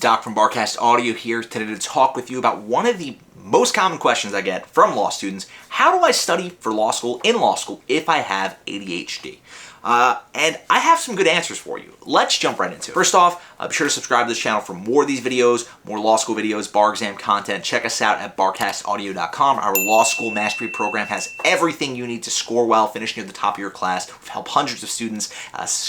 Doc from Barcast Audio here today to talk with you about one of the most common questions I get from law students. How do I study for law school in law school if I have ADHD? And I have some good answers for you. Let's jump right into it. First off, be sure to subscribe to this channel for more of these videos, more law school videos, bar exam content. Check us out at barcastaudio.com. Our law school mastery program has everything you need to score well, finish near the top of your class. We've helped hundreds of students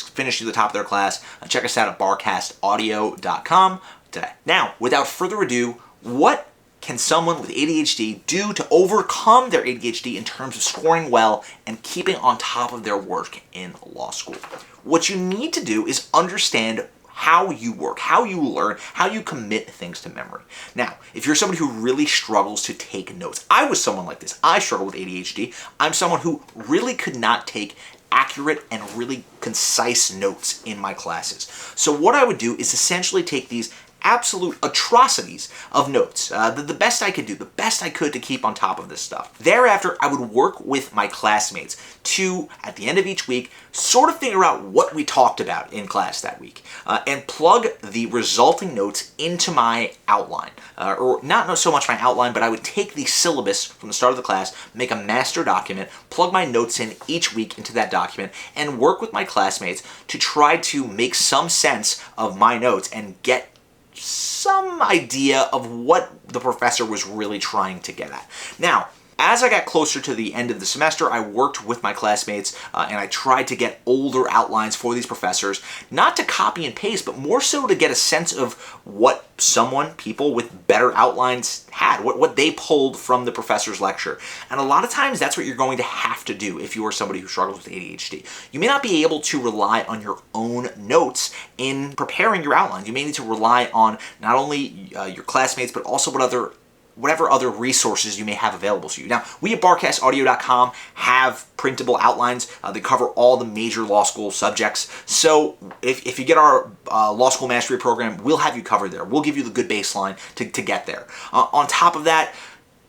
finish near the top of their class. Check us out at barcastaudio.com today. Now, without further ado, what can someone with ADHD do to overcome their ADHD in terms of scoring well and keeping on top of their work in law school? What you need to do is understand how you work, how you learn, how you commit things to memory. Now, if you're somebody who really struggles to take notes, I was someone like this. I struggle with ADHD. I'm someone who really could not take accurate and really concise notes in my classes. So what I would do is essentially take these absolute atrocities of notes, the best I could do, the best I could to keep on top of this stuff. Thereafter, I would work with my classmates to, at the end of each week, sort of figure out what we talked about in class that week and plug the resulting notes into my outline. Or not so much my outline, but I would take the syllabus from the start of the class, make a master document, plug my notes in each week into that document, and work with my classmates to try to make some sense of my notes and get some idea of what the professor was really trying to get at. Now, as I got closer to the end of the semester, I worked with my classmates and I tried to get older outlines for these professors, not to copy and paste, but more so to get a sense of what people with better outlines had, what they pulled from the professor's lecture. And a lot of times that's what you're going to have to do if you are somebody who struggles with ADHD. You may not be able to rely on your own notes in preparing your outlines. You may need to rely on not only your classmates, but also whatever other resources you may have available to you. Now, we at barcastaudio.com have printable outlines that cover all the major law school subjects. So if you get our law school mastery program, we'll have you covered there. We'll give you the good baseline to get there. On top of that,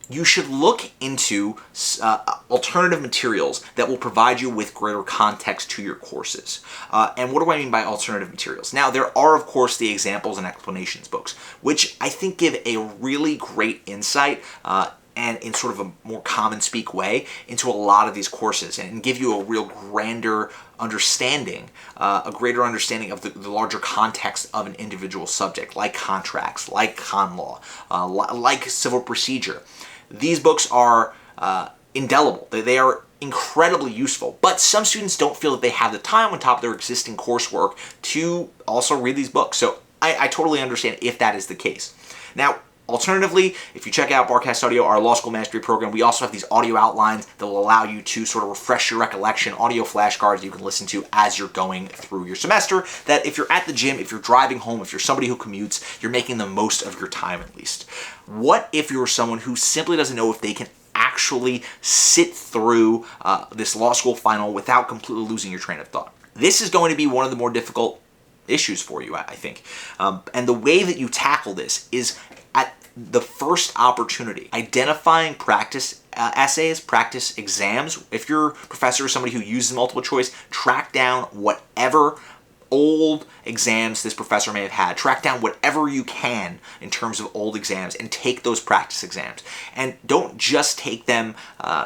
you should look into alternative materials that will provide you with greater context to your courses. And what do I mean by alternative materials? Now, there are, of course, the examples and explanations books, which I think give a really great insight and in sort of a more common speak way into a lot of these courses and give you a real grander understanding, a greater understanding of the larger context of an individual subject, like contracts, like con law, like civil procedure. These books are indelible. They are incredibly useful, but some students don't feel that they have the time on top of their existing coursework to also read these books. So I totally understand if that is the case. Now, alternatively, if you check out Barcast Audio, our law school mastery program, we also have these audio outlines that will allow you to sort of refresh your recollection, audio flashcards you can listen to as you're going through your semester, that if you're at the gym, if you're driving home, if you're somebody who commutes, you're making the most of your time at least. What if you're someone who simply doesn't know if they can actually sit through this law school final without completely losing your train of thought? This is going to be one of the more difficult issues for you, I think. And the way that you tackle this is at the first opportunity, identifying practice essays, practice exams. If your professor is somebody who uses multiple choice, track down whatever old exams this professor may have had. Track down whatever you can in terms of old exams and take those practice exams. And don't just take them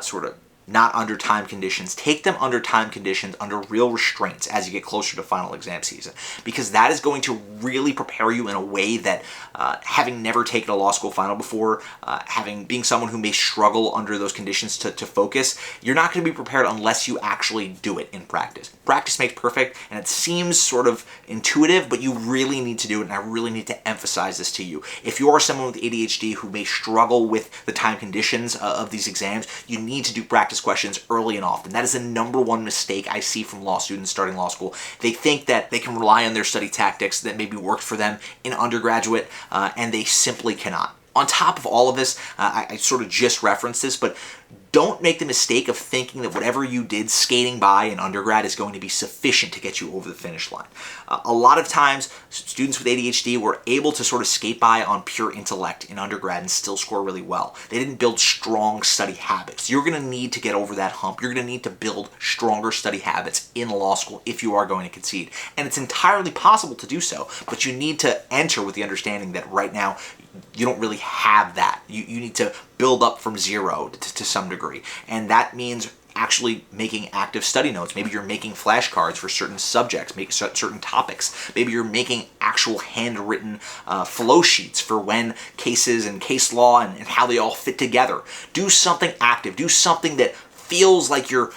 sort of not under time conditions. Take them under time conditions, under real restraints as you get closer to final exam season, because that is going to really prepare you in a way that having never taken a law school final before, being someone who may struggle under those conditions to focus, you're not going to be prepared unless you actually do it in practice. Practice makes perfect, and it seems sort of intuitive, but you really need to do it, and I really need to emphasize this to you. If you are someone with ADHD who may struggle with the time conditions of these exams, you need to do practice questions early and often. That is the number one mistake I see from law students starting law school. They think that they can rely on their study tactics that maybe worked for them in undergraduate, and they simply cannot. On top of all of this, I sort of just referenced this, but Don't make the mistake of thinking that whatever you did skating by in undergrad is going to be sufficient to get you over the finish line. A lot of times, students with ADHD were able to sort of skate by on pure intellect in undergrad and still score really well. They didn't build strong study habits. You're going to need to get over that hump. You're going to need to build stronger study habits in law school if you are going to concede. And it's entirely possible to do so, but you need to enter with the understanding that right now, you don't really have that. You need to build up from zero to some degree. And that means actually making active study notes. Maybe you're making flashcards for certain subjects, certain topics. Maybe you're making actual handwritten flow sheets for when cases and case law and how they all fit together. Do something active. Do something that feels like you're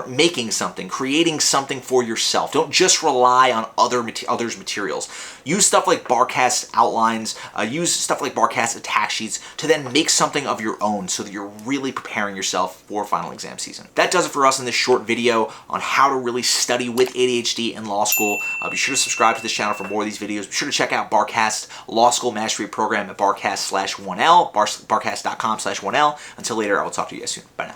making something, creating something for yourself. Don't just rely on others' materials. Use stuff like Barcast outlines, use stuff like Barcast attack sheets to then make something of your own so that you're really preparing yourself for final exam season. That does it for us in this short video on how to really study with ADHD in law school. Be sure to subscribe to this channel for more of these videos. Be sure to check out Barcast Law School Mastery Program at barcast/1L, barcast.com/1L. Until later, I will talk to you guys soon. Bye now.